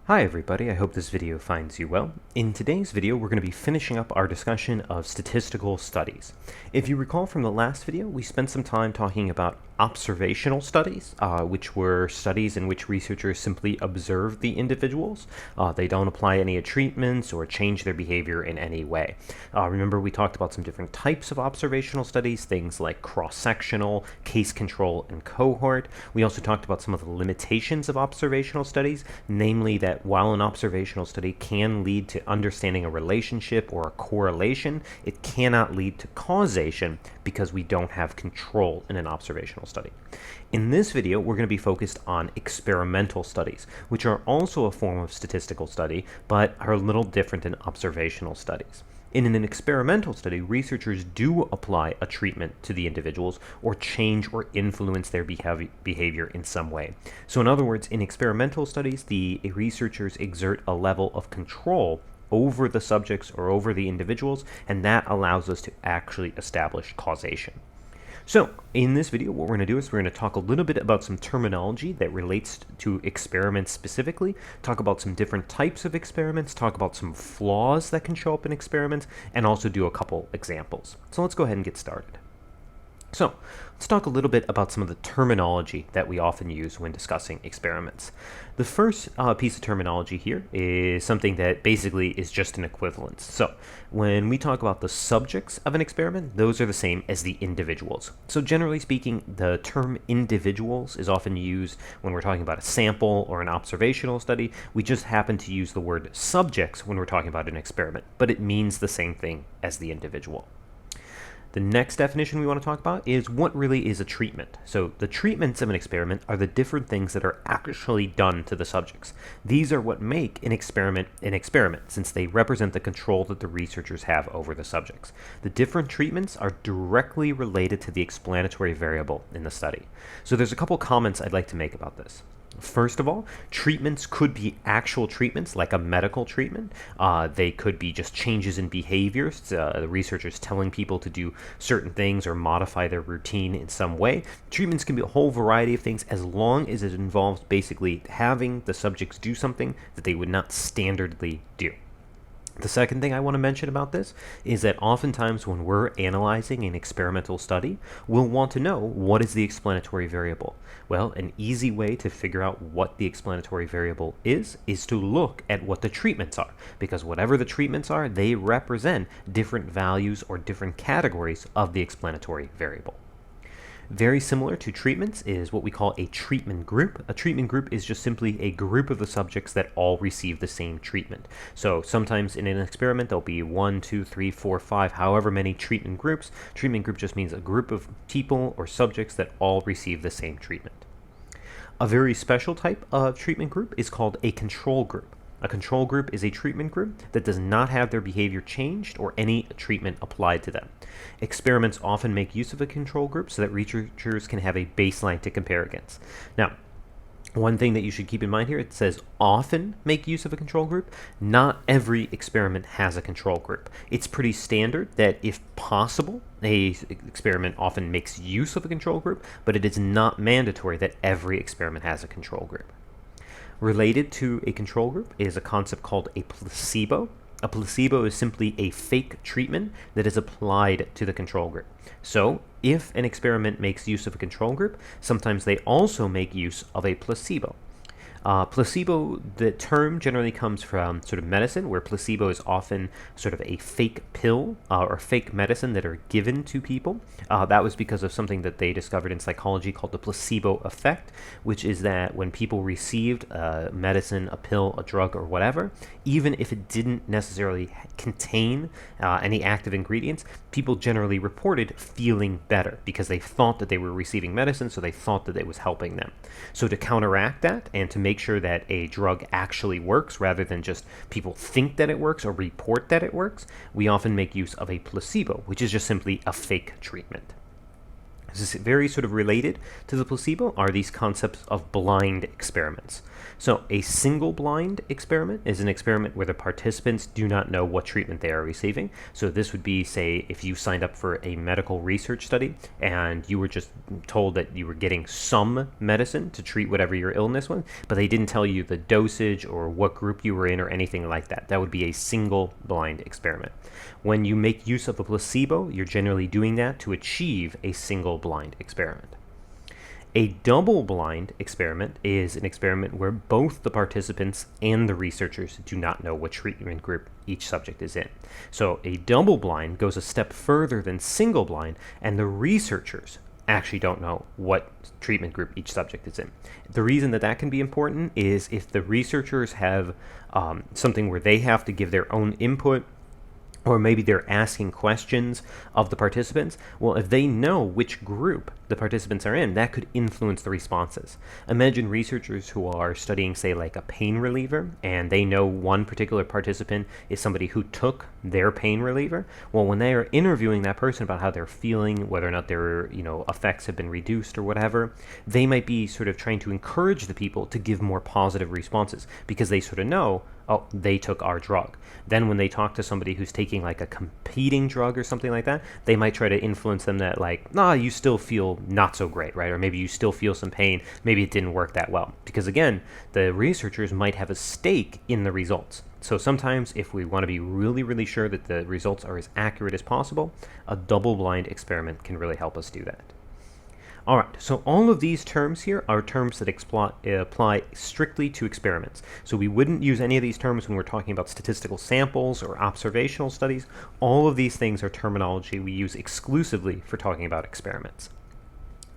Hi everybody, I hope this video finds you well. In today's video, we're going to be finishing up our discussion of statistical studies. If you recall from the last video, we spent some time talking about observational studies, which were studies in which researchers simply observe the individuals. They don't apply any treatments or change their behavior in any way. Remember, we talked about some different types of observational studies, things like cross-sectional, case control, and cohort. We also talked about some of the limitations of observational studies, namely that while an observational study can lead to understanding a relationship or a correlation, it cannot lead to causation because we don't have control in an observational study. In this video, we're going to be focused on experimental studies, which are also a form of statistical study, but are a little different than observational studies. In an experimental study, researchers do apply a treatment to the individuals or change or influence their behavior in some way. So in other words, in experimental studies, the researchers exert a level of control over the subjects or over the individuals, and that allows us to actually establish causation. So in this video, what we're going to do is we're going to talk a little bit about some terminology that relates to experiments specifically, talk about some different types of experiments, talk about some flaws that can show up in experiments, and also do a couple examples. So let's go ahead and get started. So let's talk a little bit about some of the terminology that we often use when discussing experiments. The first piece of terminology here is something that basically is just an equivalence. So when we talk about the subjects of an experiment, those are the same as the individuals. So generally speaking, the term individuals is often used when we're talking about a sample or an observational study. We just happen to use the word subjects when we're talking about an experiment, but it means the same thing as the individual. The next definition we want to talk about is what really is a treatment. So the treatments of an experiment are the different things that are actually done to the subjects. These are what make an experiment, since they represent the control that the researchers have over the subjects. The different treatments are directly related to the explanatory variable in the study. So there's a couple comments I'd like to make about this. First of all, treatments could be actual treatments, like a medical treatment. They could be just changes in behaviors, the researchers telling people to do certain things or modify their routine in some way. Treatments can be a whole variety of things as long as it involves basically having the subjects do something that they would not standardly do. The second thing I want to mention about this is that oftentimes when we're analyzing an experimental study, we'll want to know what is the explanatory variable. Well, an easy way to figure out what the explanatory variable is to look at what the treatments are, because whatever the treatments are, they represent different values or different categories of the explanatory variable. Very similar to treatments is what we call a treatment group. A treatment group is just simply a group of the subjects that all receive the same treatment. So sometimes in an experiment, there'll be 1, 2, 3, 4, 5, however many treatment groups. Treatment group just means a group of people or subjects that all receive the same treatment. A very special type of treatment group is called a control group. A control group is a treatment group that does not have their behavior changed or any treatment applied to them. Experiments often make use of a control group so that researchers can have a baseline to compare against. Now, one thing that you should keep in mind here, it says often make use of a control group. Not every experiment has a control group. It's pretty standard that if possible, an experiment often makes use of a control group, but it is not mandatory that every experiment has a control group. Related to a control group is a concept called a placebo. A placebo is simply a fake treatment that is applied to the control group. So if an experiment makes use of a control group, sometimes they also make use of a placebo. Placebo, the term generally comes from sort of medicine, where placebo is often sort of a fake pill or fake medicine that are given to people. That was because of something that they discovered in psychology called the placebo effect, which is that when people received medicine, a pill, a drug, or whatever, even if it didn't necessarily contain any active ingredients, people generally reported feeling better because they thought that they were receiving medicine, so they thought that it was helping them. So to counteract that and to make sure that a drug actually works rather than just people think that it works or report that it works, we often make use of a placebo, which is just simply a fake treatment. This is very sort of related to the placebo are these concepts of blind experiments. So a single blind experiment is an experiment where the participants do not know what treatment they are receiving. So this would be, say, if you signed up for a medical research study and you were just told that you were getting some medicine to treat whatever your illness was, but they didn't tell you the dosage or what group you were in or anything like that. That would be a single blind experiment. When you make use of a placebo, you're generally doing that to achieve a single blind experiment. A double-blind experiment is an experiment where both the participants and the researchers do not know what treatment group each subject is in. So a double-blind goes a step further than single-blind, and the researchers actually don't know what treatment group each subject is in. The reason that can be important is if the researchers have something where they have to give their own input, or maybe they're asking questions of the participants, well, if they know which group the participants are in, that could influence the responses. Imagine researchers who are studying, say, like a pain reliever, and they know one particular participant is somebody who took their pain reliever. Well, when they are interviewing that person about how they're feeling, whether or not their effects have been reduced or whatever, they might be sort of trying to encourage the people to give more positive responses because they sort of know, oh, they took our drug. Then when they talk to somebody who's taking like a competing drug or something like that, they might try to influence them that like, nah, you still feel not so great, right? Or maybe you still feel some pain. Maybe it didn't work that well. Because again, the researchers might have a stake in the results. So sometimes if we want to be really, really sure that the results are as accurate as possible, a double-blind experiment can really help us do that. All right, so all of these terms here are terms that apply strictly to experiments. So we wouldn't use any of these terms when we're talking about statistical samples or observational studies. All of these things are terminology we use exclusively for talking about experiments.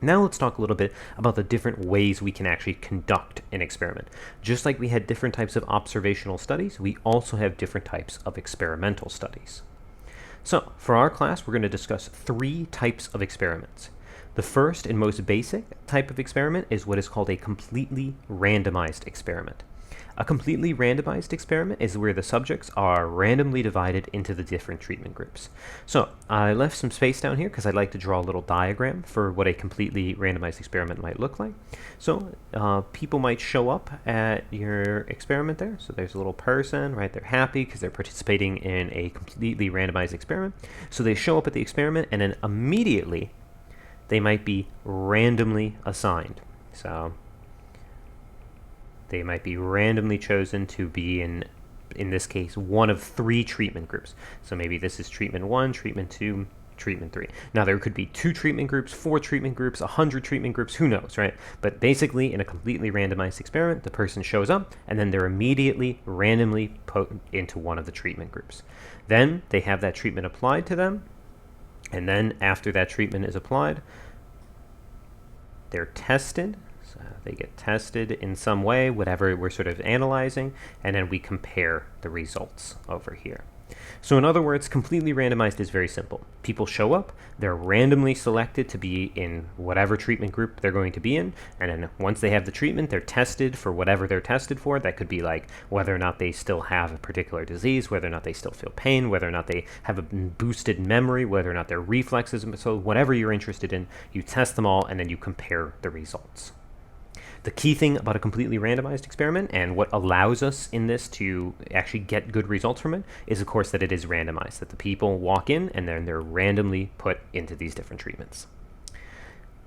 Now let's talk a little bit about the different ways we can actually conduct an experiment. Just like we had different types of observational studies, we also have different types of experimental studies. So for our class, we're going to discuss 3 types of experiments. The first and most basic type of experiment is what is called a completely randomized experiment. A completely randomized experiment is where the subjects are randomly divided into the different treatment groups. So I left some space down here because I'd like to draw a little diagram for what a completely randomized experiment might look like. So people might show up at your experiment there. So there's a little person, right? They're happy because they're participating in a completely randomized experiment. So they show up at the experiment and then immediately they might be randomly assigned. So they might be randomly chosen to be in this case, one of 3 treatment groups. So maybe this is treatment 1, treatment 2, treatment 3. Now there could be 2 treatment groups, 4 treatment groups, 100 treatment groups, who knows, right? But basically in a completely randomized experiment, the person shows up and then they're immediately randomly put into one of the treatment groups. Then they have that treatment applied to them, and then after that treatment is applied, they're tested. So they get tested in some way, whatever we're sort of analyzing, and then we compare the results over here. So in other words, completely randomized is very simple. People show up, they're randomly selected to be in whatever treatment group they're going to be in, and then once they have the treatment, they're tested for whatever they're tested for. That could be like whether or not they still have a particular disease, whether or not they still feel pain, whether or not they have a boosted memory, whether or not their reflexes, so whatever you're interested in, you test them all and then you compare the results. The key thing about a completely randomized experiment and what allows us in this to actually get good results from it is, of course, that it is randomized, that the people walk in and then they're randomly put into these different treatments.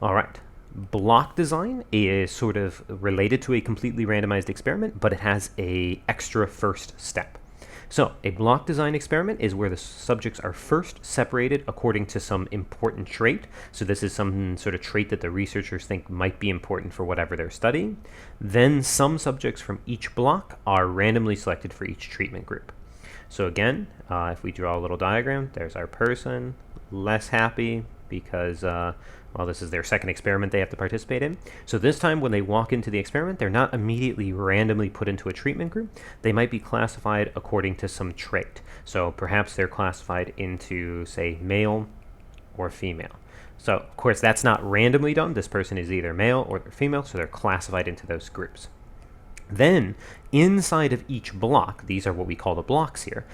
All right. Block design is sort of related to a completely randomized experiment, but it has an extra first step. So a block design experiment is where the subjects are first separated according to some important trait. So this is some sort of trait that the researchers think might be important for whatever they're studying. Then some subjects from each block are randomly selected for each treatment group. So again, if we draw a little diagram, there's our person, less happy because well, this is their second experiment they have to participate in. So this time when they walk into the experiment, they're not immediately randomly put into a treatment group. They might be classified according to some trait. So perhaps they're classified into, say, male or female. So, of course, that's not randomly done. This person is either male or they're female, so they're classified into those groups. Then, inside of each block, these are what we call the blocks here,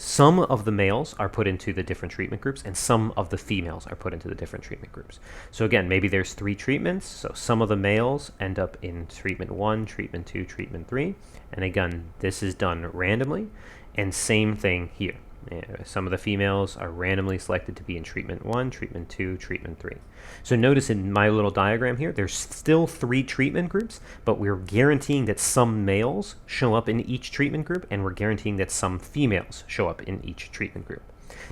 some of the males are put into the different treatment groups and some of the females are put into the different treatment groups. So again, maybe there's 3 treatments. So some of the males end up in treatment 1, treatment 2, treatment 3. And again, this is done randomly. And same thing here. Some of the females are randomly selected to be in treatment 1, treatment 2, treatment 3. So notice in my little diagram here, there's still 3 treatment groups, but we're guaranteeing that some males show up in each treatment group, and we're guaranteeing that some females show up in each treatment group.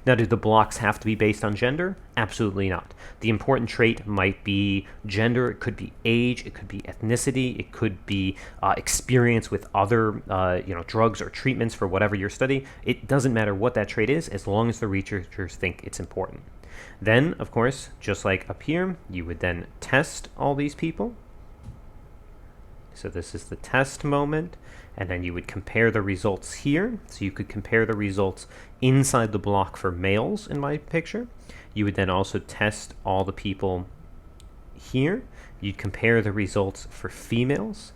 Now, do the blocks have to be based on gender? Absolutely not. The important trait might be gender, it could be age, it could be ethnicity, it could be experience with other drugs or treatments for whatever you're studying. It doesn't matter what that trait is as long as the researchers think it's important. Then, of course, just like up here, you would then test all these people. So this is the test moment, and then you would compare the results here. So you could compare the results inside the block for males in my picture. You would then also test all the people here. You'd compare the results for females.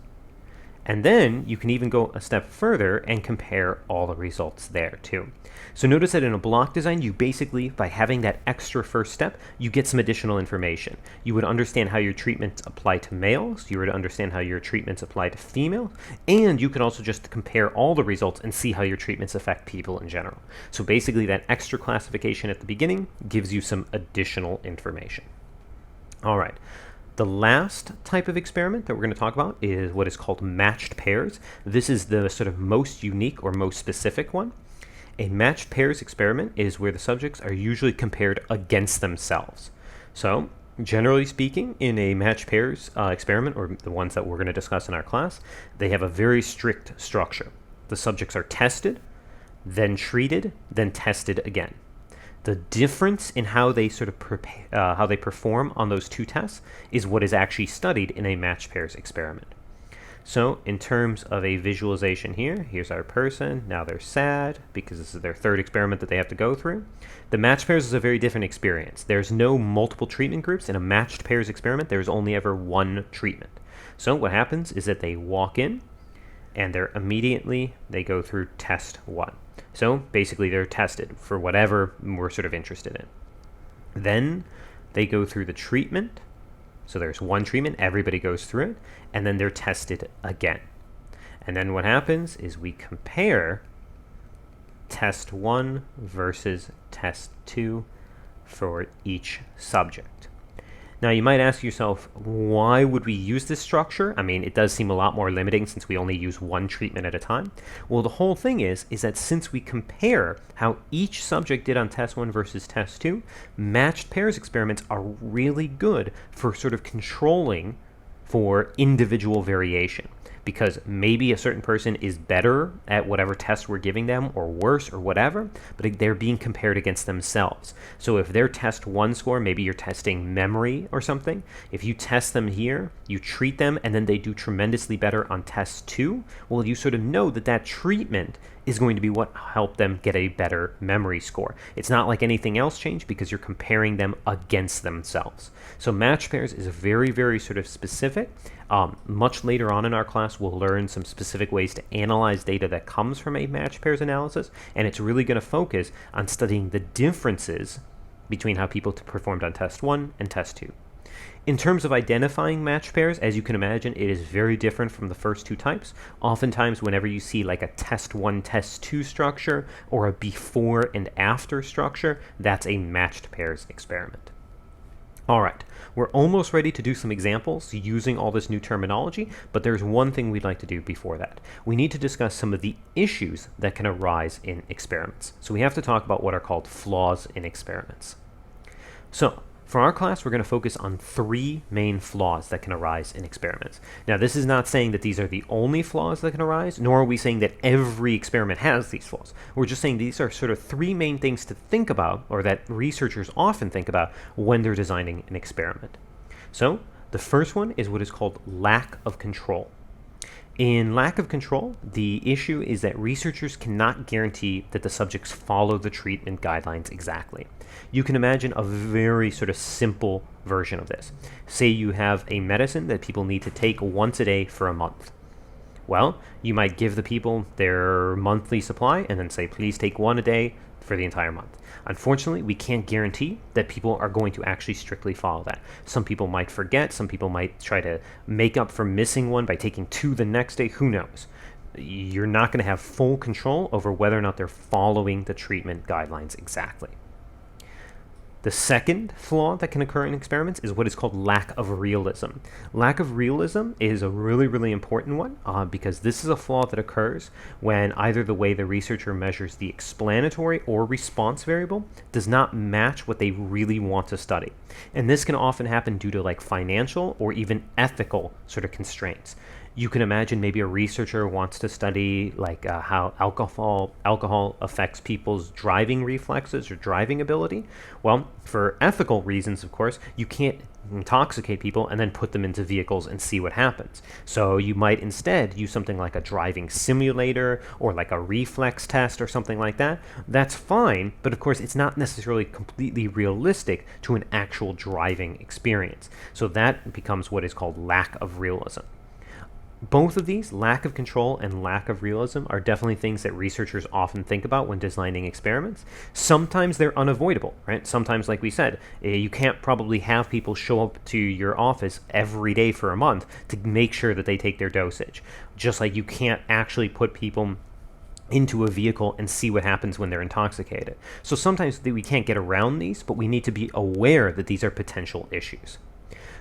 And then you can even go a step further and compare all the results there too. So notice that in a block design, you basically, by having that extra first step, you get some additional information. You would understand how your treatments apply to males, you would understand how your treatments apply to females, and you could also just compare all the results and see how your treatments affect people in general. So basically that extra classification at the beginning gives you some additional information. All right. The last type of experiment that we're going to talk about is what is called matched pairs. This is the sort of most unique or most specific one. A matched pairs experiment is where the subjects are usually compared against themselves. So, generally speaking, in a matched pairs experiment, or the ones that we're going to discuss in our class, they have a very strict structure. The subjects are tested, then treated, then tested again. The difference in how they sort of how they perform on those 2 tests is what is actually studied in a matched pairs experiment. So in terms of a visualization here, here's our person. Now they're sad because this is their 3rd experiment that they have to go through. The matched pairs is a very different experience. There's no multiple treatment groups. In a matched pairs experiment, there's only ever one treatment. So what happens is that they walk in and they go through test 1. So basically they're tested for whatever we're sort of interested in. Then they go through the treatment. So there's one treatment, everybody goes through it, and then they're tested again. And then what happens is we compare test 1 versus test 2 for each subject. Now you might ask yourself, why would we use this structure? I mean, it does seem a lot more limiting since we only use one treatment at a time. Well, the whole thing is that since we compare how each subject did on test 1 versus test 2, matched pairs experiments are really good for sort of controlling for individual variation. Because maybe a certain person is better at whatever test we're giving them, or worse, or whatever, but they're being compared against themselves. So if their test 1 score, maybe you're testing memory or something, if you test them here, you treat them, and then they do tremendously better on test 2, well, you sort of know that that treatment is going to be what helped them get a better memory score. It's not like anything else changed because you're comparing them against themselves. So matched pairs is very, very sort of specific. Much later on in our class, we'll learn some specific ways to analyze data that comes from a matched pairs analysis, and it's really going to focus on studying the differences between how people performed on test 1 and test 2. In terms of identifying matched pairs, as you can imagine, it is very different from the first 2 types. Oftentimes, whenever you see like a test 1, test 2 structure, or a before and after structure, that's a matched pairs experiment. All right, we're almost ready to do some examples using all this new terminology, but there's one thing we'd like to do before that. We need to discuss some of the issues that can arise in experiments. So we have to talk about what are called flaws in experiments. So for our class, we're going to focus on 3 main flaws that can arise in experiments. Now, this is not saying that these are the only flaws that can arise, nor are we saying that every experiment has these flaws. We're just saying these are sort of 3 main things to think about, or that researchers often think about when they're designing an experiment. So the first one is what is called lack of control. In lack of control, the issue is that researchers cannot guarantee that the subjects follow the treatment guidelines exactly. You can imagine a very sort of simple version of this. Say you have a medicine that people need to take once a day for a month. Well, you might give the people their monthly supply and then say, please take one a day for the entire month. Unfortunately, we can't guarantee that people are going to actually strictly follow that. Some people might forget, some people might try to make up for missing one by taking two the next day, who knows? You're not going to have full control over whether or not they're following the treatment guidelines exactly. The second flaw that can occur in experiments is what is called lack of realism. Lack of realism is a really, really important one because this is a flaw that occurs when either the way the researcher measures the explanatory or response variable does not match what they really want to study. And this can often happen due to like financial or even ethical sort of constraints. You can imagine maybe a researcher wants to study like how alcohol affects people's driving reflexes or driving ability. Well, for ethical reasons, of course, you can't intoxicate people and then put them into vehicles and see what happens. So you might instead use something like a driving simulator or like a reflex test or something like that. That's fine, but of course it's not necessarily completely realistic to an actual driving experience. So that becomes what is called lack of realism. Both of these, lack of control and lack of realism, are definitely things that researchers often think about when designing experiments. Sometimes they're unavoidable, right? Sometimes, like we said, you can't probably have people show up to your office every day for a month to make sure that they take their dosage. Just like you can't actually put people into a vehicle and see what happens when they're intoxicated. So sometimes we can't get around these, but we need to be aware that these are potential issues.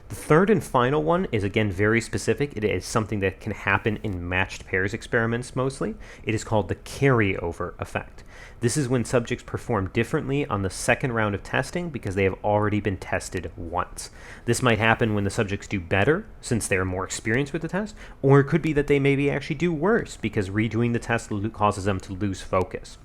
The third and final one is again very specific. It is something that can happen in matched pairs experiments mostly. It is called the carryover effect. This is when subjects perform differently on the second round of testing because they have already been tested once. This might happen when the subjects do better since they are more experienced with the test, or it could be that they maybe actually do worse because redoing the test causes them to lose focus.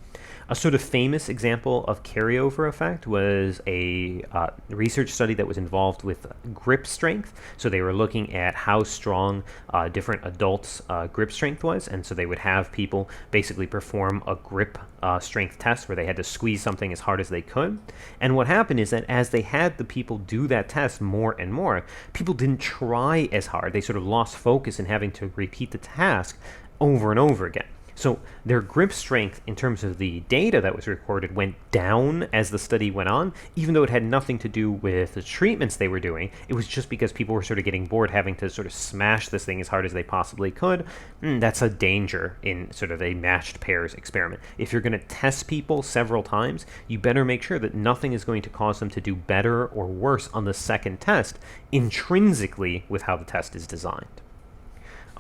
A sort of famous example of carryover effect was a research study that was involved with grip strength. So they were looking at how strong different adults' grip strength was, and so they would have people basically perform a grip strength test where they had to squeeze something as hard as they could. And what happened is that as they had the people do that test more and more, people didn't try as hard. They sort of lost focus in having to repeat the task over and over again. So their grip strength in terms of the data that was recorded went down as the study went on, even though it had nothing to do with the treatments they were doing. It was just because people were sort of getting bored having to sort of smash this thing as hard as they possibly could. That's a danger in sort of a matched pairs experiment. If you're going to test people several times, you better make sure that nothing is going to cause them to do better or worse on the second test intrinsically with how the test is designed.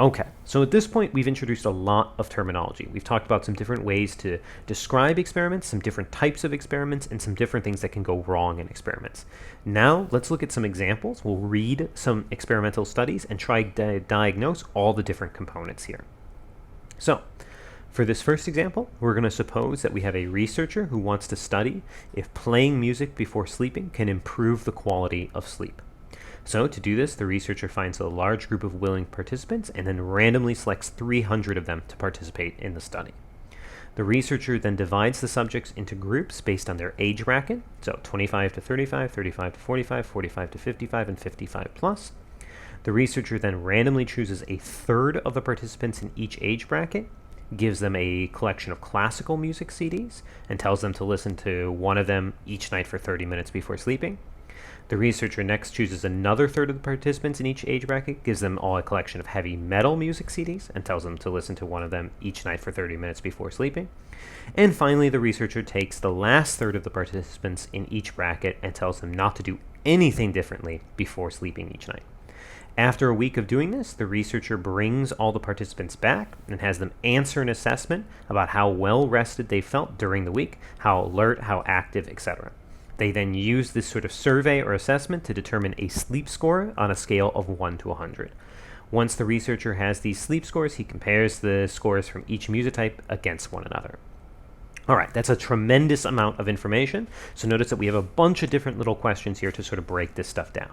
Okay, so at this point, we've introduced a lot of terminology. We've talked about some different ways to describe experiments, some different types of experiments, and some different things that can go wrong in experiments. Now, let's look at some examples. We'll read some experimental studies and try to diagnose all the different components here. So, for this first example, we're going to suppose that we have a researcher who wants to study if playing music before sleeping can improve the quality of sleep. So to do this, the researcher finds a large group of willing participants and then randomly selects 300 of them to participate in the study. The researcher then divides the subjects into groups based on their age bracket, so 25 to 35, 35 to 45, 45 to 55, and 55 plus. The researcher then randomly chooses a third of the participants in each age bracket, gives them a collection of classical music CDs, and tells them to listen to one of them each night for 30 minutes before sleeping. The researcher next chooses another third of the participants in each age bracket, gives them all a collection of heavy metal music CDs, and tells them to listen to one of them each night for 30 minutes before sleeping. And finally, the researcher takes the last third of the participants in each bracket and tells them not to do anything differently before sleeping each night. After a week of doing this, the researcher brings all the participants back and has them answer an assessment about how well rested they felt during the week, how alert, how active, etc. They then use this sort of survey or assessment to determine a sleep score on a scale of 1 to 100. Once the researcher has these sleep scores, he compares the scores from each music type against one another. All right, that's a tremendous amount of information. So notice that we have a bunch of different little questions here to sort of break this stuff down.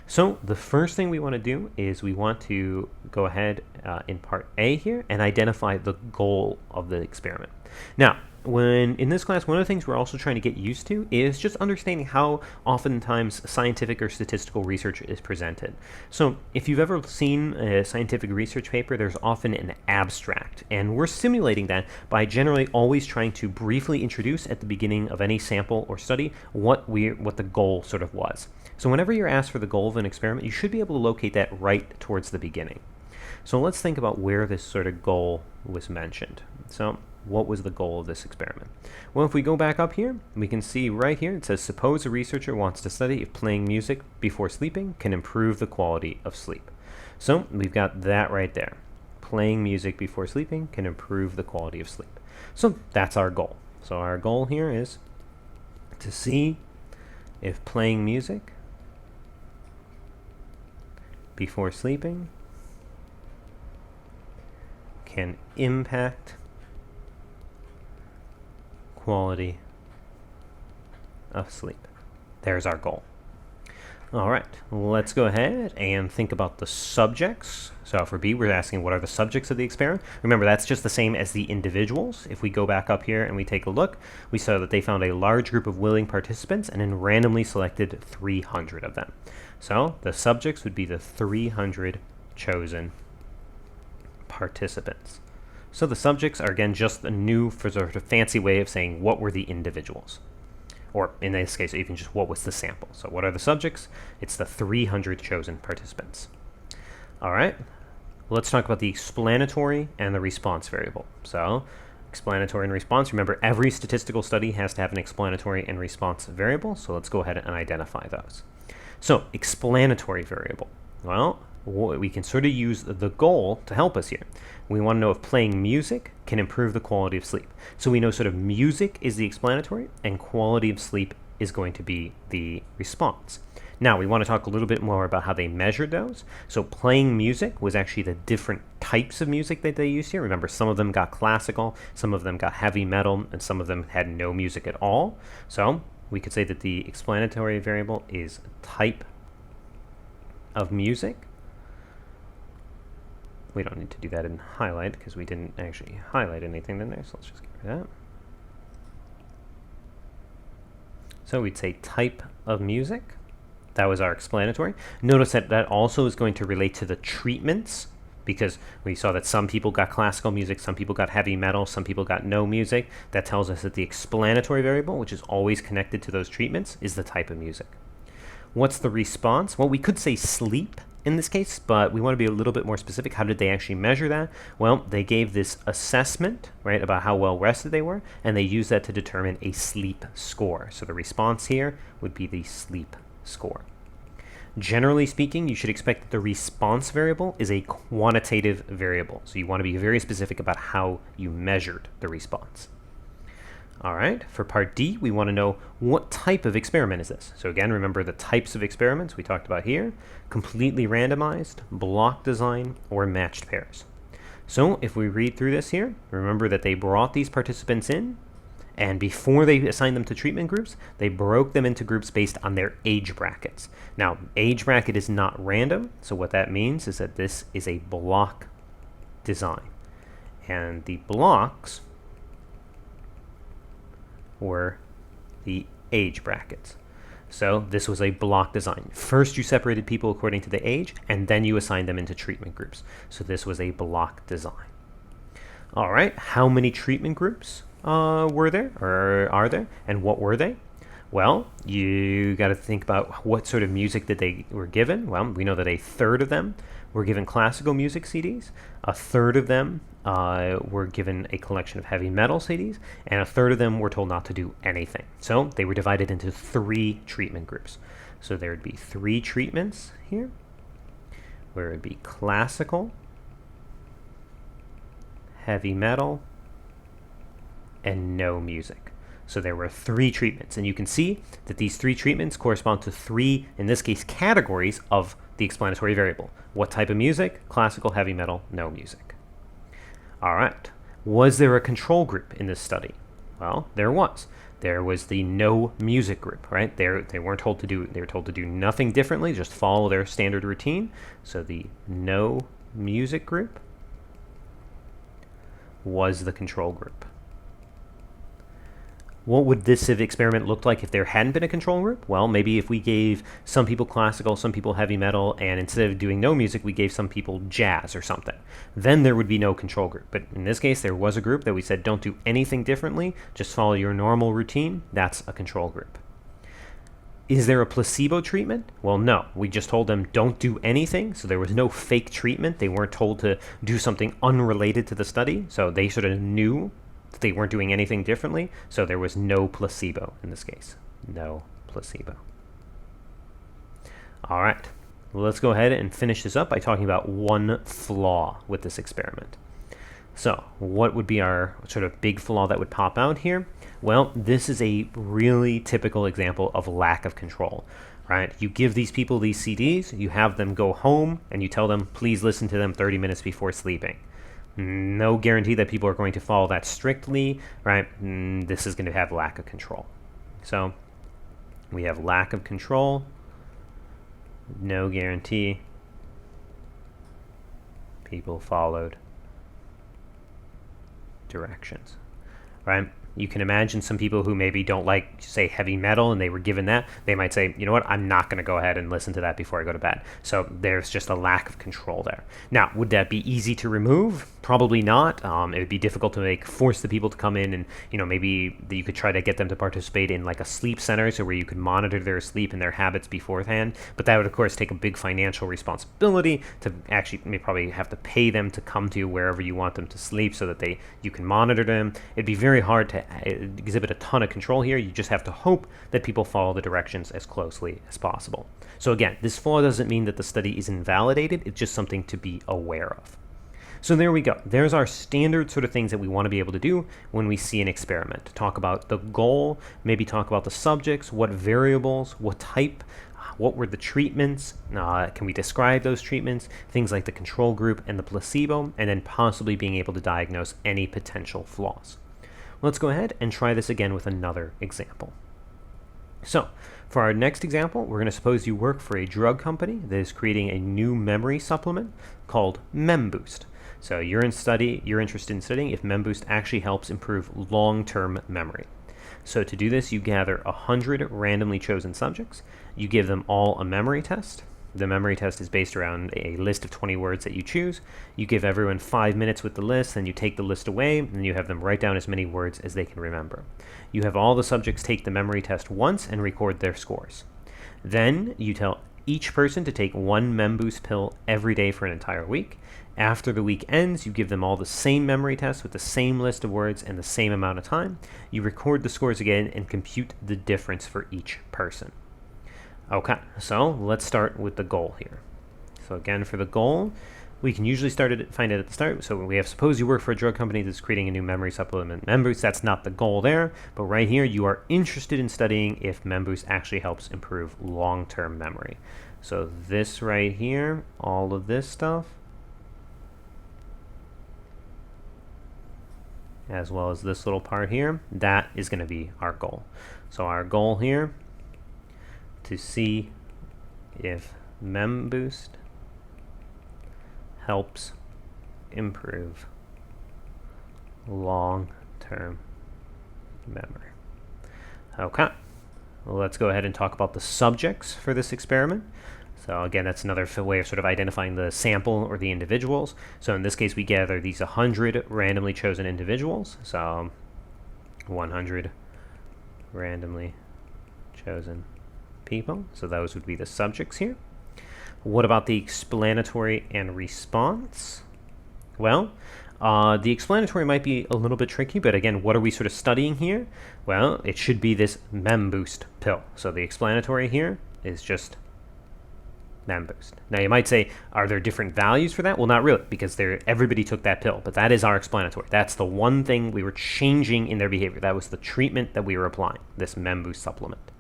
So the first thing we want to do is we want to go ahead in part A here and identify the goal of the experiment. Now, in this class, one of the things we're also trying to get used to is just understanding how oftentimes scientific or statistical research is presented. So if you've ever seen a scientific research paper, there's often an abstract, and we're simulating that by generally always trying to briefly introduce at the beginning of any sample or study what the goal sort of was. So whenever you're asked for the goal of an experiment, you should be able to locate that right towards the beginning. So let's think about where this sort of goal was mentioned. So what was the goal of this experiment? Well, if we go back up here, we can see right here, it says, suppose a researcher wants to study if playing music before sleeping can improve the quality of sleep. So we've got that right there. Playing music before sleeping can improve the quality of sleep. So that's our goal. So our goal here is to see if playing music before sleeping can impact quality of sleep. There's our goal. All right, let's go ahead and think about the subjects. So for B, we're asking what are the subjects of the experiment. Remember, that's just the same as the individuals. If we go back up here and we take a look, we saw that they found a large group of willing participants and then randomly selected 300 of them. So the subjects would be the 300 chosen participants. So the subjects are, again, just a new sort of fancy way of saying what were the individuals. Or in this case, even just what was the sample. So what are the subjects? It's the 300 chosen participants. All right, let's talk about the explanatory and the response variable. So explanatory and response, remember every statistical study has to have an explanatory and response variable. So let's go ahead and identify those. So explanatory variable. Well, we can sort of use the goal to help us here. We want to know if playing music can improve the quality of sleep. So we know sort of music is the explanatory and quality of sleep is going to be the response. Now we want to talk a little bit more about how they measured those. So playing music was actually the different types of music that they used here. Remember, some of them got classical, some of them got heavy metal, and some of them had no music at all. So we could say that the explanatory variable is type of music. We don't need to do that in highlight because we didn't actually highlight anything in there, so let's just get rid of that. So we'd say type of music. That was our explanatory. Notice that that also is going to relate to the treatments, because we saw that some people got classical music, some people got heavy metal, some people got no music. That tells us that the explanatory variable, which is always connected to those treatments, is the type of music. What's the response? Well, we could say sleep in this case, but we want to be a little bit more specific. How did they actually measure that? Well, they gave this assessment, right, about how well rested they were, and they used that to determine a sleep score. So the response here would be the sleep score. Generally speaking, you should expect that the response variable is a quantitative variable. So you want to be very specific about how you measured the response. All right, for part D, we want to know what type of experiment is this. So again, remember the types of experiments we talked about here: completely randomized, block design, or matched pairs. So if we read through this here, remember that they brought these participants in, and before they assigned them to treatment groups, they broke them into groups based on their age brackets. Now, age bracket is not random, so what that means is that this is a block design. And the blocks were the age brackets. So this was a block design. First you separated people according to the age, and then you assigned them into treatment groups. So this was a block design. All right, how many treatment groups were there, or are there, and what were they? Well, you got to think about what sort of music that they were given. Well, we know that a third of them were given classical music CDs, a third of them were given a collection of heavy metal CDs, and a third of them were told not to do anything. So they were divided into 3 treatment groups. So there would be 3 treatments here, where it would be classical, heavy metal, and no music. So there were 3 treatments, and you can see that these 3 treatments correspond to 3, in this case, categories of the explanatory variable. What type of music? Classical, heavy metal, no music. All right. Was there a control group in this study? Well, there was. There was the no music group, right? They weren't told to do, they were told to do nothing differently, just follow their standard routine. So the no music group was the control group. What would this experiment look like if there hadn't been a control group? Well, maybe if we gave some people classical, some people heavy metal, and instead of doing no music, we gave some people jazz or something. Then there would be no control group. But in this case, there was a group that we said don't do anything differently, just follow your normal routine. That's a control group. Is there a placebo treatment? Well, no. We just told them don't do anything, so there was no fake treatment. They weren't told to do something unrelated to the study, so they sort of knew that they weren't doing anything differently, so there was no placebo in this case. No placebo. All right, well, let's go ahead and finish this up by talking about one flaw with this experiment. So what would be our sort of big flaw that would pop out here? Well, this is a really typical example of lack of control, right? You give these people these CDs, you have them go home, and you tell them, please listen to them 30 minutes before sleeping. No guarantee that people are going to follow that strictly, right? This is going to have lack of control. So we have lack of control, no guarantee people followed directions, right? You can imagine some people who maybe don't like, say, heavy metal, and they were given that. They might say, you know what, I'm not going to go ahead and listen to that before I go to bed. So there's just a lack of control there. Now, would that be easy to remove? Probably not. It would be difficult to force the people to come in, and maybe you could try to get them to participate in like a sleep center, so where you could monitor their sleep and their habits beforehand. But that would, of course, take a big financial responsibility to actually probably have to pay them to come to wherever you want them to sleep, so that you can monitor them. It'd be very hard to exhibit a ton of control here. You just have to hope that people follow the directions as closely as possible. So again, this flaw doesn't mean that the study is invalidated. It's just something to be aware of. So there we go. There's our standard sort of things that we want to be able to do when we see an experiment. Talk about the goal, maybe talk about the subjects, what variables, what type, what were the treatments, can we describe those treatments, things like the control group and the placebo, and then possibly being able to diagnose any potential flaws. Let's go ahead and try this again with another example. So for our next example, we're going to suppose you work for a drug company that is creating a new memory supplement called MemBoost. So you're interested in studying if MemBoost actually helps improve long-term memory. So to do this, you gather 100 randomly chosen subjects. You give them all a memory test. The memory test is based around a list of 20 words that you choose. You give everyone 5 minutes with the list, then you take the list away, and you have them write down as many words as they can remember. You have all the subjects take the memory test once and record their scores. Then you tell each person to take one MemBoost pill every day for an entire week. After the week ends, you give them all the same memory test with the same list of words and the same amount of time. You record the scores again and compute the difference for each person. Okay, so let's start with the goal here. So again, for the goal, we can usually find it at the start. So we have, suppose you work for a drug company that's creating a new memory supplement, MemBoost. That's not the goal there, but right here you are interested in studying if MemBoost actually helps improve long-term memory. So this right here, all of this stuff, as well as this little part here, that is going to be our goal. So our goal here, to see if MemBoost helps improve long-term memory. Okay, well, let's go ahead and talk about the subjects for this experiment. So again, that's another way of sort of identifying the sample or the individuals. So in this case, we gather these 100 randomly chosen individuals. So 100 randomly chosen people. So those would be the subjects here. What about the explanatory and response? Well, the explanatory might be a little bit tricky, but again, what are we sort of studying here? Well, it should be this MemBoost pill. So the explanatory here is just MemBoost. Now you might say, are there different values for that? Well, not really, because everybody took that pill, but that is our explanatory. That's the one thing we were changing in their behavior. That was the treatment that we were applying, this MemBoost supplement.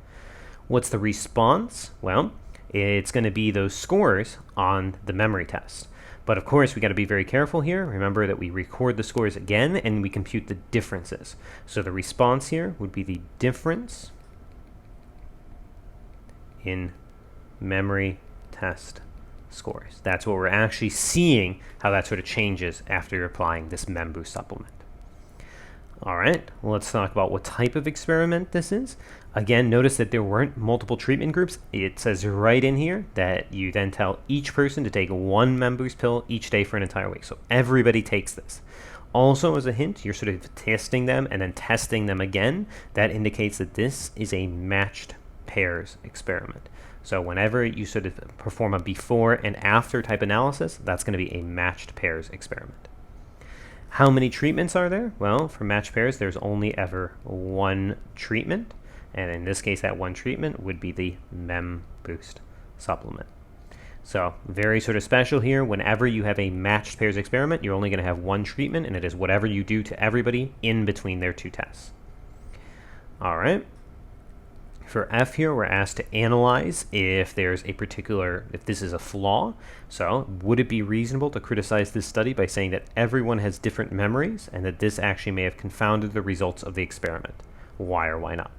What's the response? Well, it's going to be those scores on the memory test. But of course, we got to be very careful here. Remember that we record the scores again and we compute the differences. So the response here would be the difference in memory test scores. That's what we're actually seeing, how that sort of changes after you're applying this MemBoost supplement. All right, let's talk about what type of experiment this is. Again, notice that there weren't multiple treatment groups. It says right in here that you then tell each person to take one members pill each day for an entire week. So everybody takes this. Also, as a hint, you're sort of testing them and then testing them again. That indicates that this is a matched pairs experiment. So whenever you sort of perform a before and after type analysis, that's going to be a matched pairs experiment. How many treatments are there? Well, for matched pairs, there's only ever one treatment. And in this case, that one treatment would be the Boost supplement. So very sort of special here. Whenever you have a matched pairs experiment, you're only going to have one treatment, and it is whatever you do to everybody in between their two tests. All right. For F here, we're asked to analyze if there's a particular, if this is a flaw. So would it be reasonable to criticize this study by saying that everyone has different memories and that this actually may have confounded the results of the experiment? Why or why not?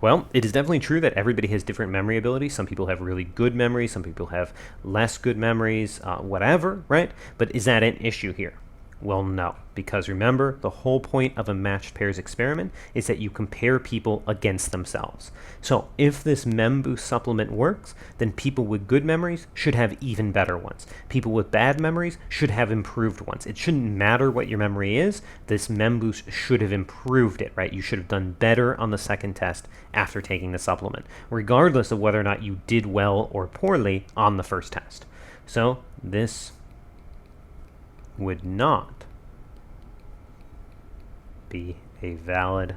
Well, it is definitely true that everybody has different memory abilities. Some people have really good memories, some people have less good memories, whatever, right? But is that an issue here? Well, no, because remember, the whole point of a matched pairs experiment is that you compare people against themselves. So if this Boost supplement works, then people with good memories should have even better ones. People with bad memories should have improved ones. It shouldn't matter what your memory is. This Boost should have improved it, right? You should have done better on the second test after taking the supplement, regardless of whether or not you did well or poorly on the first test. So this would not be a valid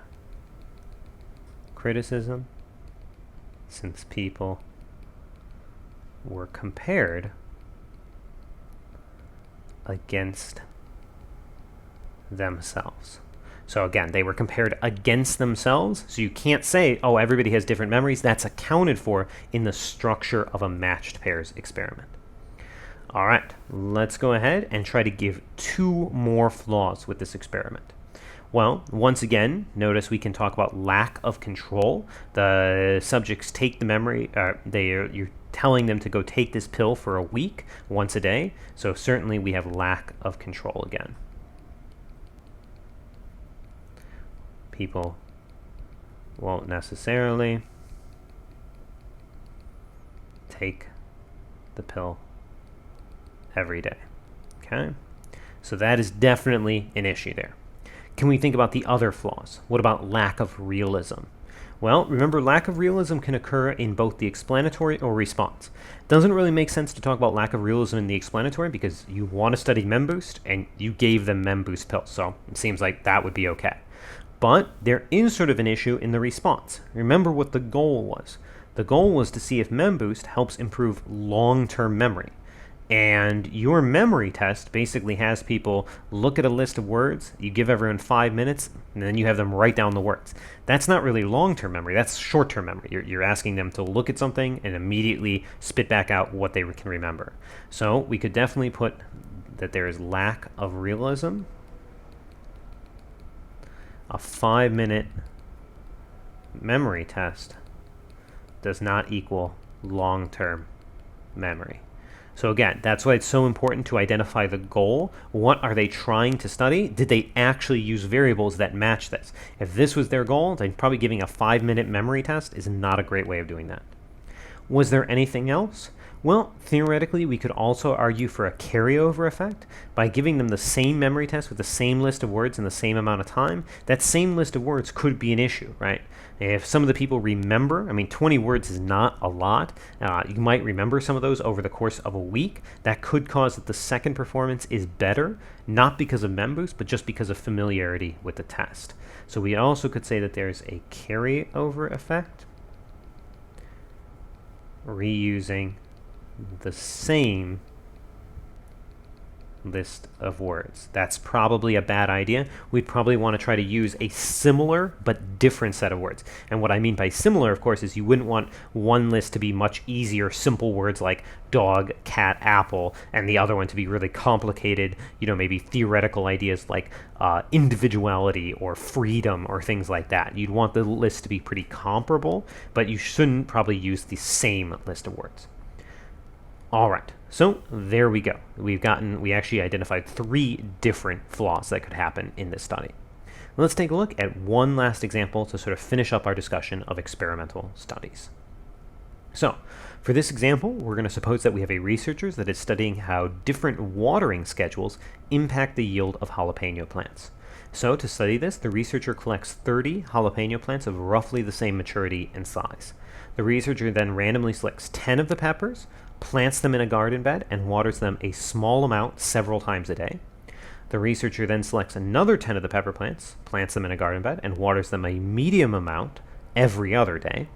criticism since people were compared against themselves. So again, they were compared against themselves, so you can't say, oh, everybody has different memories. That's accounted for in the structure of a matched pairs experiment. All right, let's go ahead and try to give two more flaws with this experiment. Well, once again, notice we can talk about lack of control. The subjects take the memory, you're telling them to go take this pill for a week, once a day. So certainly we have lack of control again. People won't necessarily take the pill every day. Okay, so that is definitely an issue there. Can we think about the other flaws? What about lack of realism? Well, remember, lack of realism can occur in both the explanatory or response. It doesn't really make sense to talk about lack of realism in the explanatory because you want to study Boost and you gave them Boost pills, so it seems like that would be okay. But there is sort of an issue in the response. Remember what the goal was. The goal was to see if Boost helps improve long-term memory. And your memory test basically has people look at a list of words, you give everyone 5 minutes, and then you have them write down the words. That's not really long-term memory, that's short-term memory. You're asking them to look at something and immediately spit back out what they can remember. So we could definitely put that there is lack of realism. A 5-minute memory test does not equal long-term memory. So again, that's why it's so important to identify the goal. What are they trying to study? Did they actually use variables that match this? If this was their goal, then probably giving a 5-minute memory test is not a great way of doing that. Was there anything else? Well, theoretically, we could also argue for a carryover effect. By giving them the same memory test with the same list of words in the same amount of time, that same list of words could be an issue, right? If some of the people remember, 20 words is not a lot. You might remember some of those over the course of a week. That could cause that the second performance is better, not because of Boost, but just because of familiarity with the test. So we also could say that there's a carryover effect. Reusing the same list of words. That's probably a bad idea. We'd probably want to try to use a similar but different set of words. And what I mean by similar, of course, is you wouldn't want one list to be much easier, simple words like dog, cat, apple, and the other one to be really complicated, maybe theoretical ideas like individuality or freedom or things like that. You'd want the list to be pretty comparable, but you shouldn't probably use the same list of words. All right, so there we go. We actually identified 3 different flaws that could happen in this study. Let's take a look at one last example to sort of finish up our discussion of experimental studies. So, for this example, we're going to suppose that we have a researcher that is studying how different watering schedules impact the yield of jalapeno plants. So, to study this, the researcher collects 30 jalapeno plants of roughly the same maturity and size. The researcher then randomly selects 10 of the peppers, plants them in a garden bed, and waters them a small amount several times a day. The researcher then selects another 10 of the pepper plants, plants them in a garden bed, and waters them a medium amount every other day.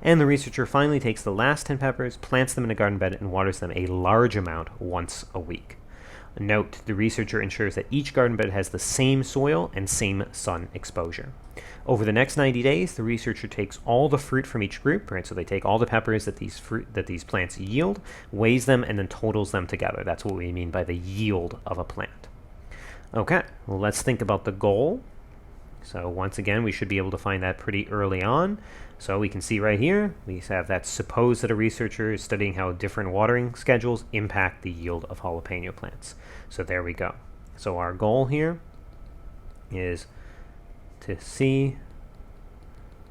And the researcher finally takes the last 10 peppers, plants them in a garden bed, and waters them a large amount once a week. Note, the researcher ensures that each garden bed has the same soil and same sun exposure. Over the next 90 days, the researcher takes all the fruit from each group, right? So they take all the peppers that these plants yield, weighs them, and then totals them together. That's what we mean by the yield of a plant. Okay, well, let's think about the goal. So once again, we should be able to find that pretty early on. So we can see right here, we have that suppose that a researcher is studying how different watering schedules impact the yield of jalapeno plants. So there we go. So our goal here is to see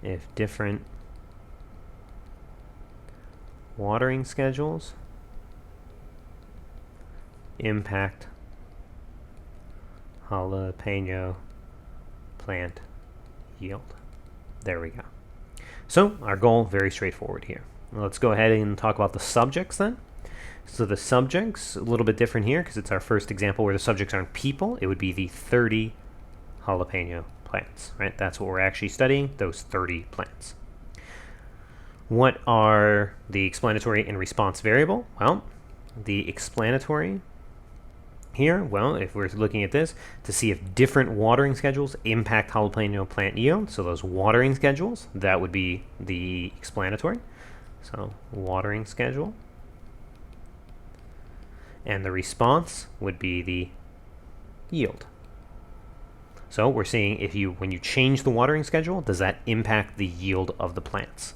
if different watering schedules impact jalapeno plant yield. There we go. So our goal, very straightforward here. Let's go ahead and talk about the subjects then. So the subjects, a little bit different here because it's our first example where the subjects aren't people. It would be the 30 jalapeno plants, right? That's what we're actually studying, those 30 plants. What are the explanatory and response variable? Well, the explanatory here, well, if we're looking at this to see if different watering schedules impact jalapeno plant yield, so those watering schedules, that would be the explanatory. So watering schedule. And the response would be the yield. So we're seeing if when you change the watering schedule, does that impact the yield of the plants?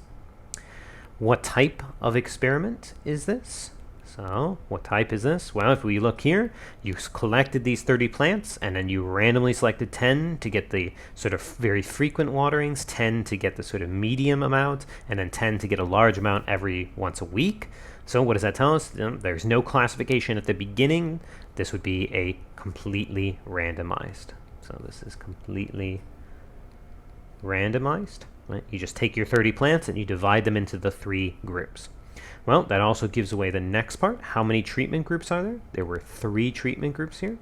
What type of experiment is this? So what type is this? Well, if we look here, you collected these 30 plants and then you randomly selected 10 to get the sort of very frequent waterings, 10 to get the sort of medium amount, and then 10 to get a large amount every once a week. So what does that tell us? There's no classification at the beginning. This would be a completely randomized. So this is completely randomized. Right? You just take your 30 plants and you divide them into the 3 groups. Well, that also gives away the next part. How many treatment groups are there? There were 3 treatment groups here.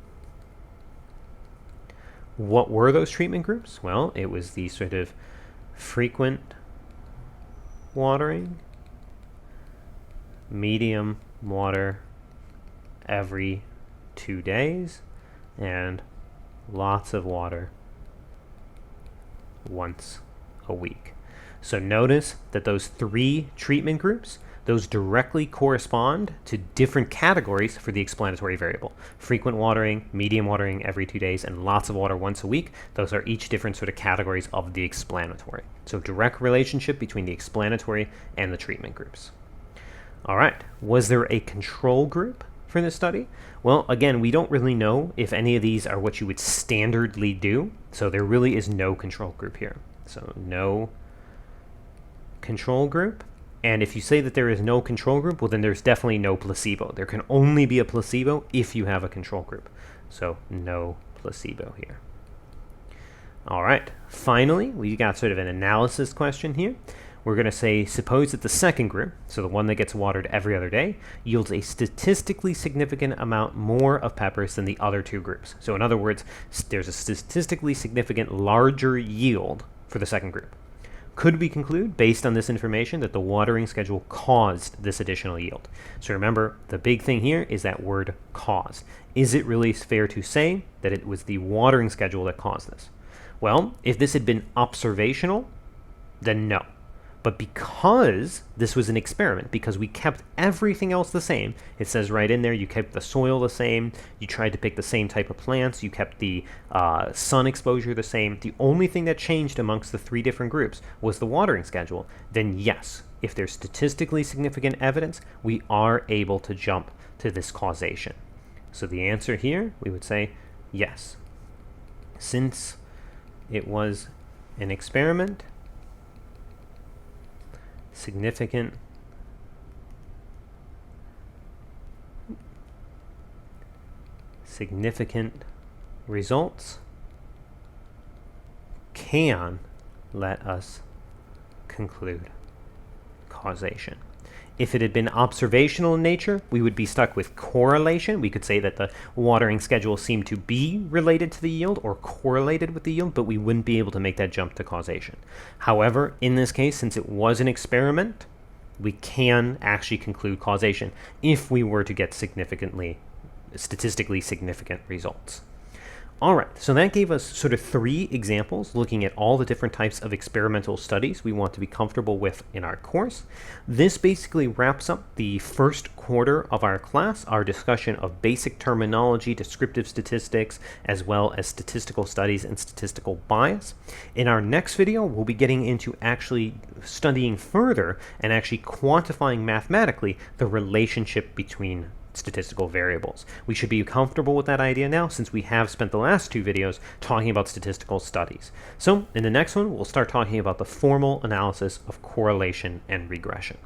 What were those treatment groups? Well, it was the sort of frequent watering, medium water every 2 days, and lots of water once a week. So notice that those 3 treatment groups, those directly correspond to different categories for the explanatory variable. Frequent watering, medium watering every 2 days, and lots of water once a week. Those are each different sort of categories of the explanatory. So direct relationship between the explanatory and the treatment groups. All right, was there a control group for this study? Well, again, we don't really know if any of these are what you would standardly do. So there really is no control group here. So no control group. And if you say that there is no control group, well, then there's definitely no placebo. There can only be a placebo if you have a control group. So no placebo here. All right, finally, we got sort of an analysis question here. We're going to say, suppose that the second group, so the one that gets watered every other day, yields a statistically significant amount more of peppers than the other 2 groups. So in other words, there's a statistically significant larger yield for the second group. Could we conclude, based on this information, that the watering schedule caused this additional yield? So remember, the big thing here is that word caused. Is it really fair to say that it was the watering schedule that caused this? Well, if this had been observational, then no. But because this was an experiment, because we kept everything else the same, it says right in there, you kept the soil the same, you tried to pick the same type of plants, you kept the sun exposure the same, the only thing that changed amongst the 3 different groups was the watering schedule, then yes, if there's statistically significant evidence, we are able to jump to this causation. So the answer here, we would say yes. Since it was an experiment, significant results can let us conclude causation. If it had been observational in nature, we would be stuck with correlation. We could say that the watering schedule seemed to be related to the yield or correlated with the yield, but we wouldn't be able to make that jump to causation. However, in this case, since it was an experiment, we can actually conclude causation if we were to get statistically significant results. All right, so that gave us sort of 3 examples looking at all the different types of experimental studies we want to be comfortable with in our course. This basically wraps up the first quarter of our class, our discussion of basic terminology, descriptive statistics, as well as statistical studies and statistical bias. In our next video, we'll be getting into actually studying further and actually quantifying mathematically the relationship between statistical variables. We should be comfortable with that idea now since we have spent the last 2 videos talking about statistical studies. So in the next one, we'll start talking about the formal analysis of correlation and regression.